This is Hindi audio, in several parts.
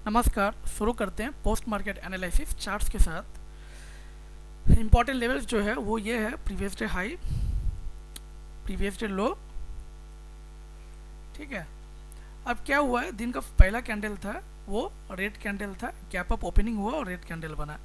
नमस्कार। शुरू करते हैं पोस्ट मार्केट एनालिसिस चार्ट्स के साथ। इंपॉर्टेंट लेवल्स जो है वो ये है previous day high, previous day लो। ठीक है, अब क्या हुआ है, दिन का पहला कैंडल था वो रेड कैंडल था, गैप अप ओपनिंग हुआ और रेड कैंडल बना।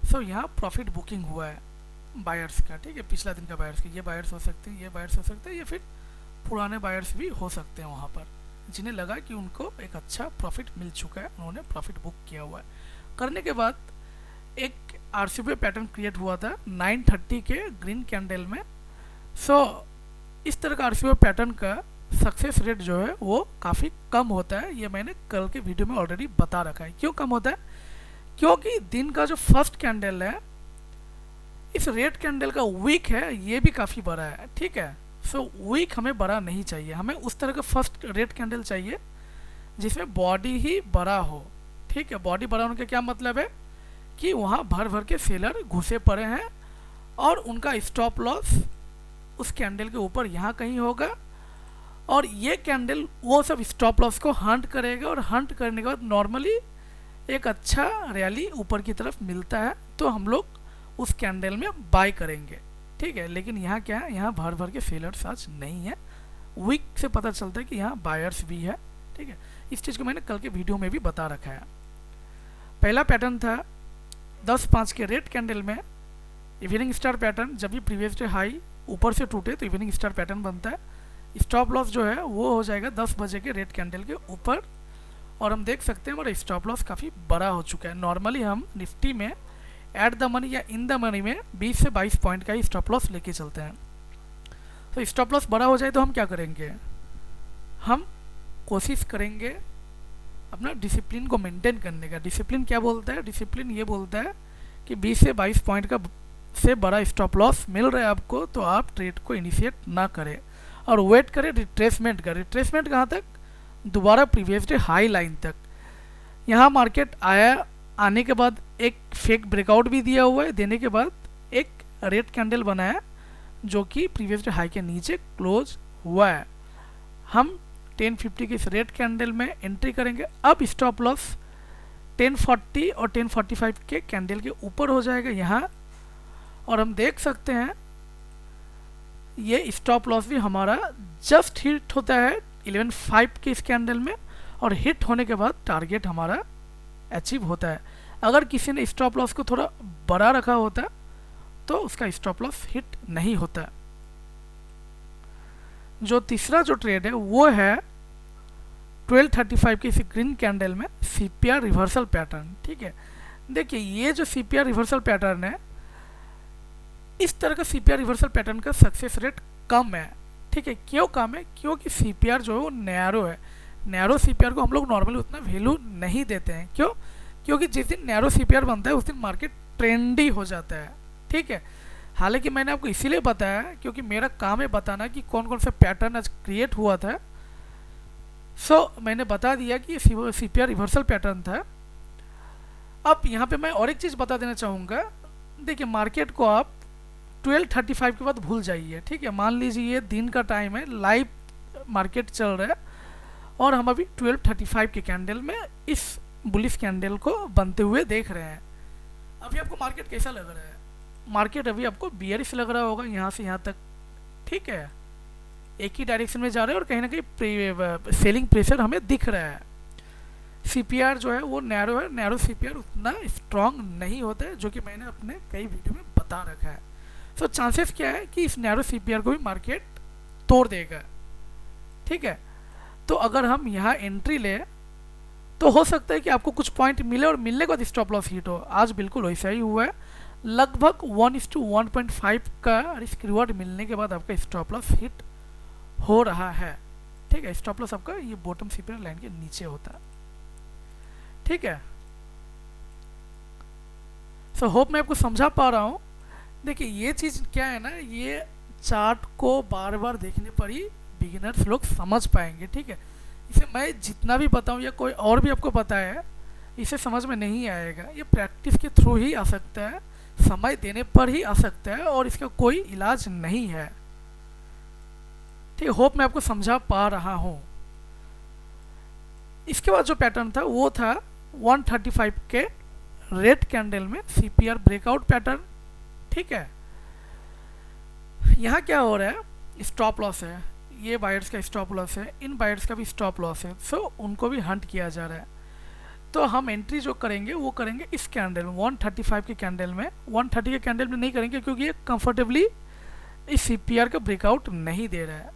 सो यहाँ प्रॉफिट बुकिंग हुआ है बायर्स का। ठीक है, पिछला दिन का बायर्स का, ये बायर्स हो सकते हैं, ये बायर्स हो सकते हैं, या फिर पुराने बायर्स भी हो सकते हैं वहाँ पर, जिन्हें लगा कि उनको एक अच्छा प्रॉफिट मिल चुका है, उन्होंने प्रॉफिट बुक किया हुआ है। करने के बाद एक आरसीबी पैटर्न क्रिएट हुआ था 9:30 के ग्रीन कैंडल में। सो इस तरह का आरसीबी पैटर्न का सक्सेस रेट जो है वो काफ़ी कम होता है। ये मैंने कल के वीडियो में ऑलरेडी बता रखा है। क्यों कम होता है? क्योंकि दिन का जो फर्स्ट कैंडल है, इस रेड कैंडल का वीक है, ये भी काफ़ी बड़ा है। ठीक है, सो वीक हमें बड़ा नहीं चाहिए, हमें उस तरह का फर्स्ट रेड कैंडल चाहिए जिसमें बॉडी ही बड़ा हो। ठीक है, बॉडी बड़ा होने का क्या मतलब है कि वहाँ भर भर के सेलर घुसे पड़े हैं और उनका स्टॉप लॉस उस कैंडल के ऊपर यहाँ कहीं होगा, और ये कैंडल वो सब स्टॉप लॉस को हंट करेगा, और हंट करने के बाद नॉर्मली एक अच्छा रैली ऊपर की तरफ मिलता है, तो हम लोग उस कैंडल में बाय करेंगे। ठीक है, लेकिन यहाँ क्या है, यहाँ भर भर के सेलर्स आज नहीं है। वीक से पता चलता है कि यहाँ बायर्स भी है। ठीक है, इस चीज़ को मैंने कल के वीडियो में भी बता रखा है। पहला पैटर्न था 10-5 के रेड कैंडल में इवनिंग स्टार पैटर्न। जब भी प्रीवियस डे हाई ऊपर से टूटे तो इवनिंग स्टार पैटर्न बनता है। स्टॉप लॉस जो है वो हो जाएगा 10 बजे के रेड कैंडल के ऊपर, और हम देख सकते हैं हमारा स्टॉप लॉस काफ़ी बड़ा हो चुका है। नॉर्मली हम निफ्टी में एट द मनी या इन द मनी में 20 से 22 पॉइंट का ही स्टॉप लॉस लेके चलते हैं। तो स्टॉप लॉस बड़ा हो जाए तो हम क्या करेंगे, हम कोशिश करेंगे अपना डिसिप्लिन को मेंटेन करने का। डिसिप्लिन क्या बोलता है? डिसिप्लिन ये बोलता है कि 20 से 22 पॉइंट का से बड़ा स्टॉप लॉस मिल रहा है आपको, तो आप ट्रेड को इनिशिएट ना करें और वेट करें रिट्रेसमेंट का। रिट्रेसमेंट कहाँ तक? दोबारा प्रीवियस डे हाई लाइन तक। यहाँ मार्केट आया, आने के बाद एक फेक ब्रेकआउट भी दिया हुआ है, देने के बाद एक रेड कैंडल बनाया जो कि प्रीवियस डे हाई के नीचे क्लोज हुआ है। हम 1050 के इस रेड कैंडल में एंट्री करेंगे। अब स्टॉप लॉस 1040 और 1045 के कैंडल के ऊपर हो जाएगा यहाँ, और हम देख सकते हैं ये स्टॉप लॉस भी हमारा जस्ट हिट होता है 11.5 के इस कैंडल में, और हिट होने के बाद टारगेट हमारा अचीव होता है। अगर किसी ने स्टॉप लॉस को थोड़ा बड़ा रखा होता तो उसका स्टॉप लॉस हिट नहीं होता। जो तीसरा जो ट्रेड है वो है 1235 के इस ग्रीन कैंडल में सीपीआर रिवर्सल पैटर्न। ठीक है, देखिए ये जो सीपीआर रिवर्सल पैटर्न है, इस तरह का सीपीआर रिवर्सल पैटर्न का सक्सेस रेट कम है। ठीक है, क्यों कम है? क्योंकि सीपीआर जो है वो नैरो है। नैरो सीपीआर को हम लोग नॉर्मली उतना वैल्यू नहीं देते हैं। क्यों? क्योंकि जिस दिन नैरो सीपीआर बनता है उस दिन मार्केट ट्रेंडी हो जाता है। ठीक है, हालांकि मैंने आपको इसीलिए बताया क्योंकि मेरा काम है बताना कि कौन कौन सा पैटर्न आज क्रिएट हुआ था। सो मैंने बता दिया कि ये सीपीआर रिवर्सल पैटर्न था। अब यहाँ पे मैं और एक चीज़ बता देना चाहूँगा। देखिए, मार्केट को आप 1235 के बाद भूल जाइए। ठीक है, मान लीजिए ये दिन का टाइम है, लाइव मार्केट चल रहा है, और हम अभी 1235 के कैंडल में इस बुलिश कैंडल को बनते हुए देख रहे हैं। अभी आपको मार्केट कैसा लग रहा है? मार्केट अभी आपको बियरिश लग रहा होगा यहाँ से यहाँ तक। ठीक है, एक ही डायरेक्शन में जा रहे हैं और कहीं ना कहीं सेलिंग प्रेशर हमें दिख रहा है। सीपीआर जो है वो नैरो है, नैरो सीपीआर उतना स्ट्रांग नहीं होता है, जो कि मैंने अपने कई वीडियो में बता रखा है। सो चांसेस क्या है कि इस नैरो सीपीआर को भी मार्केट तोड़ देगा। ठीक है, तो अगर हम यहाँ एंट्री ले तो हो सकता है कि आपको कुछ पॉइंट मिले और मिलने के बाद स्टॉप लॉस हिट हो। आज बिल्कुल वैसा ही हुआ है, लगभग 1:1.5 का रिस्क रिवॉर्ड मिलने के बाद आपका स्टॉप लॉस हिट हो रहा है। ठीक है, स्टॉप लॉस आपका ये बॉटम सीपीआर लाइन के नीचे होता है। ठीक है, सो होप मैं आपको समझा पा रहा हूँ। देखिए ये चीज़ क्या है ना, ये चार्ट को बार बार देखने पर ही बिगिनर्स लोग समझ पाएंगे। ठीक है, इसे मैं जितना भी बताऊँ या कोई और भी आपको बताया, इसे समझ में नहीं आएगा। ये प्रैक्टिस के थ्रू ही आ सकता है, समय देने पर ही आ सकता है, और इसका कोई इलाज नहीं है। ठीक है, होप मैं आपको समझा पा रहा हूँ। इसके बाद जो पैटर्न था वो था 135 के रेड कैंडल में CPR ब्रेकआउट पैटर्न, ठीक है। यहाँ क्या हो रहा है, स्टॉप लॉस है, ये बायर्स का स्टॉप लॉस है, इन बायर्स का भी स्टॉप लॉस है, सो उनको भी हंट किया जा रहा है। तो हम एंट्री जो करेंगे वो करेंगे इस कैंडल में 135 के कैंडल में, 130 के कैंडल में नहीं करेंगे क्योंकि ये कंफर्टेबली इस CPR का ब्रेकआउट नहीं दे रहा है।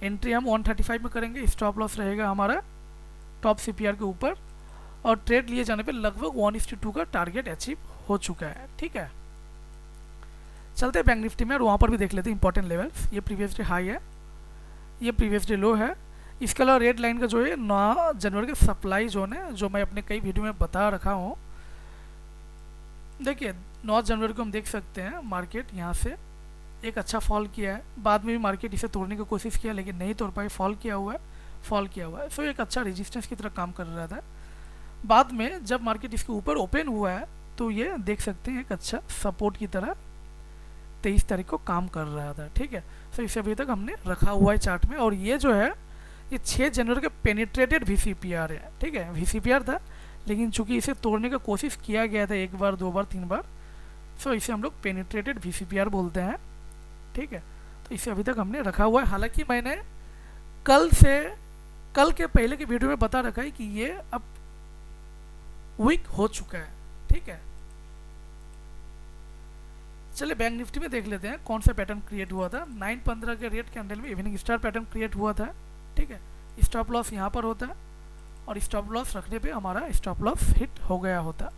एंट्री हम 135 में करेंगे, स्टॉप लॉस रहेगा हमारा टॉप CPR के ऊपर, और ट्रेड लिए जाने पे लगभग 1:2 का टारगेट अचीव हो चुका है, ठीक है। चलते हैं बैंक निफ्टी में और वहाँ पर भी देख लेते हैं इंपॉर्टेंट लेवल्स। ये प्रीवियस डे हाई है, ये प्रीवियस डे लो है। इसके अलावा रेड लाइन का जो है 9 जनवरी का सप्लाई जोन है, जो मैं अपने कई वीडियो में बता रखा हूँ। देखिए 9 जनवरी को हम देख सकते हैं मार्केट यहाँ से एक अच्छा फॉल किया है, बाद में भी मार्केट इसे तोड़ने की कोशिश किया लेकिन नहीं तोड़ पाई, फॉल किया हुआ है। सो एक अच्छा रेजिस्टेंस की तरह काम कर रहा था। बाद में जब मार्केट इसके ऊपर ओपन हुआ है तो ये देख सकते हैं एक अच्छा सपोर्ट की तरह 23 तारीख को काम कर रहा था, ठीक है। सो इसे अभी तक हमने रखा हुआ है चार्ट में, और ये जो है ये 6 जनवरी का पेनिट्रेटेड VCPR है, ठीक है। VCPR था लेकिन चूंकि इसे तोड़ने का कोशिश किया गया था 1 बार 2 बार 3 बार, सो इसे हम लोग पेनिट्रेटेड VCPR बोलते हैं, ठीक है। तो इसे अभी तक हमने रखा हुआ है। हालांकि मैंने कल के पहले के वीडियो में बता रखा है कि ये अब वीक हो चुका है, ठीक है। चलिए बैंक निफ्टी में देख लेते हैं कौन सा पैटर्न क्रिएट हुआ था। 9:15 के रेड कैंडल में इवनिंग स्टार पैटर्न क्रिएट हुआ था, ठीक है। स्टॉप लॉस यहाँ पर होता है और स्टॉप लॉस रखने पे हमारा स्टॉप लॉस हिट हो गया होता,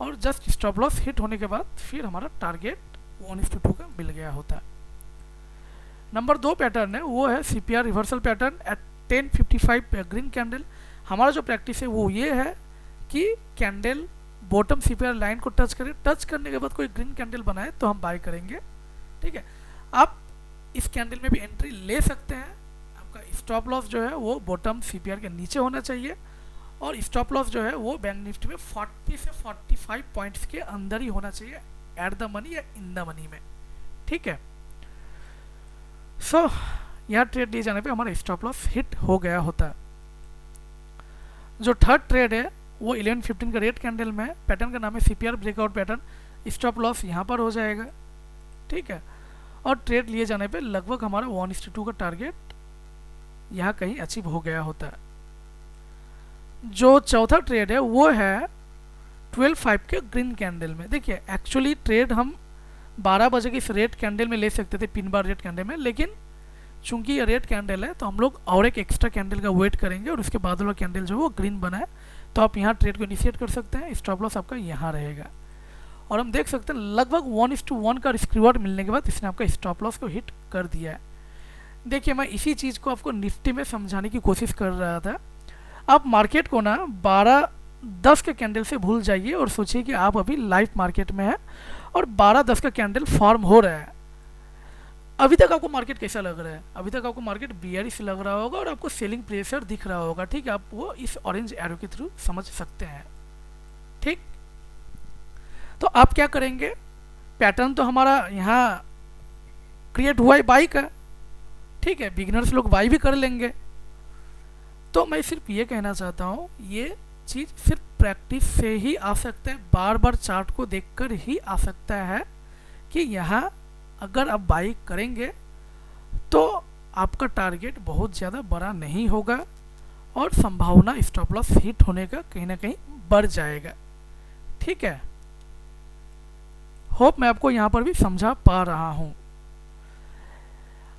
और जस्ट स्टॉप लॉस हिट होने के बाद फिर हमारा टारगेट 1:2 का मिल गया होता। नंबर 2 पैटर्न है वो है CPR reversal pattern at 10:55 green candle. हमारा जो प्रैक्टिस है वो ये है कि कैंडल बॉटम CPR लाइन को टच करे, टच करने के बाद कोई ग्रीन कैंडल बनाए तो हम बाय करेंगे, ठीक है। आप इस कैंडल में भी एंट्री ले सकते हैं। आपका स्टॉप लॉस जो है वो बॉटम CPR के नीचे होना चाहिए, और स्टॉप लॉस जो है वो बैंक निफ्टी में 40 से 45 पॉइंट्स के अंदर ही होना चाहिए, एट द मनी या इन द मनी में, ठीक है। सो यहाँ ट्रेड लिए जाने पे हमारा स्टॉप लॉस हिट हो गया होता है। जो थर्ड ट्रेड है वो 11:15 का रेड कैंडल में, पैटर्न का नाम है CPR breakout pattern. Stop loss यहाँ पर हो जाएगा, ठीक है। और ट्रेड लिए जाने पे लगभग हमारा 1:2 का टारगेट यहाँ कहीं अचीव हो गया होता है। जो चौथा ट्रेड है वो है 12:05 के ग्रीन कैंडल में। देखिए एक्चुअली ट्रेड हम 12 बजे की इस रेड कैंडल में ले सकते थे, पिन बार रेड कैंडल में, लेकिन चूंकि ये रेड कैंडल है तो हम लोग और एक एक्स्ट्रा कैंडल का वेट करेंगे और उसके बाद वाला कैंडल जो है वो ग्रीन बना है, तो आप यहाँ ट्रेड को इनिशिएट कर सकते हैं। स्टॉप लॉस आपका यहाँ रहेगा, और हम देख सकते हैं लगभग 1:1 का रिस्क रिवॉर्ड मिलने के बाद इसने आपका स्टॉप लॉस को हिट कर दिया है। देखिए मैं इसी चीज़ को आपको निफ्टी में समझाने की कोशिश कर रहा था। आप मार्केट को ना 12:10 के कैंडल से भूल जाइए और सोचिए कि आप अभी लाइव मार्केट में हैं और 12:10 का कैंडल फॉर्म हो रहा है। अभी तक आपको मार्केट कैसा लग रहा है? अभी तक आपको मार्केट बियरिश लग रहा होगा और आपको सेलिंग प्रेशर दिख रहा होगा, ठीक है। आप वो इस ऑरेंज एरो के थ्रू समझ सकते हैं, ठीक। तो आप क्या करेंगे, पैटर्न तो हमारा यहाँ क्रिएट हुआ है बाई का, ठीक है। बिगिनर्स लोग बाई भी कर लेंगे। तो मैं सिर्फ ये कहना चाहता हूँ ये चीज़ सिर्फ प्रैक्टिस से ही आ सकता है, बार बार चार्ट को देखकर ही आ सकता है कि यहाँ अगर आप बाई करेंगे तो आपका टारगेट बहुत ज़्यादा बड़ा नहीं होगा और संभावना स्टॉप लॉस हिट होने का कहीं ना कहीं बढ़ जाएगा, ठीक है। होप मैं आपको यहाँ पर भी समझा पा रहा हूँ।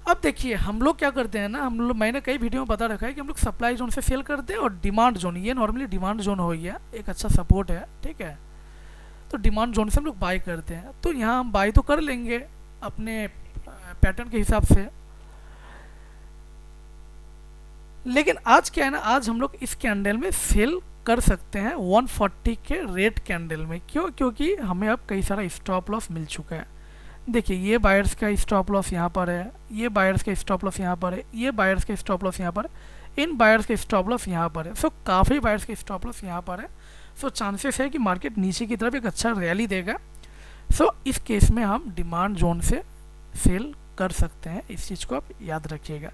अब देखिए हम लोग क्या करते हैं ना, हम लोग मैंने कई वीडियो में बता रखा है कि हम लोग सप्लाई जोन से सेल करते हैं और डिमांड जोन, ये नॉर्मली डिमांड जोन हो गया, एक अच्छा सपोर्ट है, ठीक है। तो डिमांड जोन से हम लोग बाई करते हैं, तो यहाँ हम बाई तो कर लेंगे अपने पैटर्न के हिसाब से, लेकिन आज क्या है ना, आज हम लोग इस कैंडल में सेल कर सकते हैं 140 के रेड कैंडल में। क्यों? क्योंकि हमें अब कई सारा स्टॉप लॉस मिल चुका है। देखिए ये बायर्स का स्टॉप लॉस यहाँ पर है, ये बायर्स का स्टॉप लॉस यहाँ पर है, ये बायर्स का स्टॉप लॉस यहाँ पर है, इन बायर्स का स्टॉप लॉस यहाँ पर है। सो काफ़ी बायर्स के स्टॉप लॉस यहाँ पर है। सो चांसेस है कि मार्केट नीचे की तरफ एक अच्छा रैली देगा। सो इस केस में हम डिमांड जोन से सेल कर सकते हैं, इस चीज़ को आप याद रखिएगा।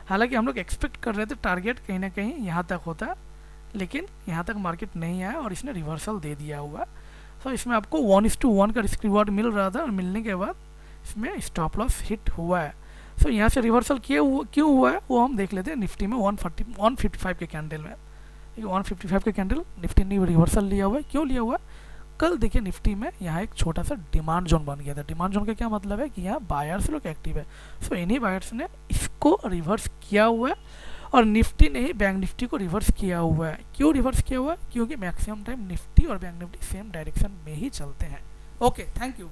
हालांकि हम लोग एक्सपेक्ट कर रहे थे टारगेट कहीं ना कहीं यहाँ तक होता, लेकिन यहाँ तक मार्केट नहीं आया और इसने रिवर्सल दे दिया हुआ। सो इसमें आपको 1:1 का रिस्क रिवॉर्ड मिल रहा था और मिलने के बाद इसमें स्टॉप लॉस हिट हुआ है। सो यहाँ से रिवर्सल क्यों हुआ है वो हम देख लेते हैं निफ्टी में 155 के कैंडल में। 155 के कैंडल निफ्टी ने रिवर्सल लिया हुआ है। क्यों लिया हुआ है? कल देखिए निफ्टी में यहाँ एक छोटा सा डिमांड जोन बन गया था। डिमांड जोन का क्या मतलब है कि यहाँ बायर्स लोग एक्टिव है। सो इन्हीं बायर्स ने इसको रिवर्स किया हुआ है और निफ्टी ने ही बैंक निफ्टी को रिवर्स किया हुआ है। क्यों रिवर्स किया हुआ है? क्योंकि मैक्सिमम टाइम निफ्टी और बैंक निफ्टी सेम डायरेक्शन में ही चलते हैं। Okay, thank you.